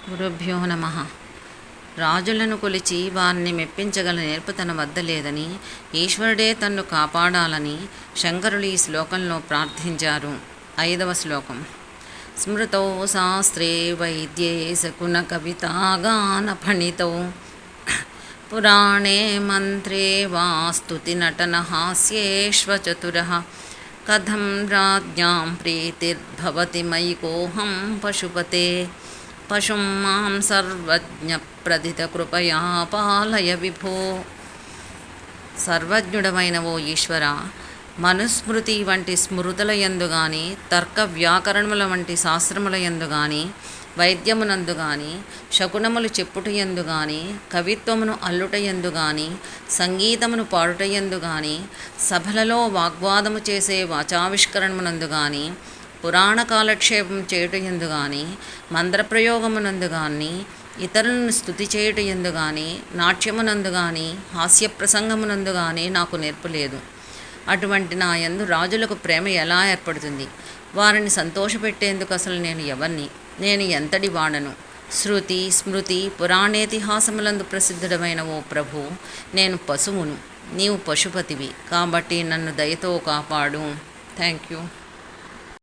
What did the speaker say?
గురుభ్యో నమః. రాజులను కొలిచి వారిని మెప్పించగల నేర్పు తన వద్ద లేదని, ఈశ్వరుడే తన్ను కాపాడాలని శంకరులు ఈ శ్లోకంలో ప్రార్థించారు. 5వ శ్లోకం. స్మృతౌ శాస్త్రే వైద్యే శకున కవితాగాన ఫణితౌ పురాణే మంత్రే వాస్తుతి నటన హాస్యేష్వచతురః కథం రాజ్ఞాం ప్రీతిర్భవతి మయి కోహం పశుపతే పశుం మాం సర్వజ్ఞ ప్రదిత కృపయా పాలయ విభో. సర్వజ్ఞుడమైన ఓ ఈశ్వర, మనుస్మృతి వంటి స్మృతుల యందు గాని, తర్క వ్యాకరణముల వంటి శాస్త్రముల యందు గాని, వైద్యమునందు గాని, శకునములు చెప్పుట యందు గాని, కవిత్వమును అల్లుట యందు గాని, సంగీతమును పాడుట యందు గాని, సభలలో వాగ్వాదము చేసే వాచావిష్కరణమునందు గాని, పురాణ కాలక్షేపం చేయుట యందు గాని, మంత్రప్రయోగమునందు గాని, ఇతరులను స్తుతి చేయుట యందు గాని, నాట్యమునందు గాని, హాస్య ప్రసంగమునందు గాని నాకు నేర్పు లేదు. అటువంటి నా యందు రాజులకు ప్రేమ ఎలా ఏర్పడుతుంది? వారిని సంతోషపెట్టేందుకు అసలు నేను ఎవరిని? నేను ఎంతటి వాడను? శృతి, స్మృతి, పురాణేతిహాసములందు ప్రసిద్ధుడమైన ఓ ప్రభు, నేను పశువును, నీవు పశుపతివి. కాబట్టి నన్ను దయతో కాపాడు. Thank you.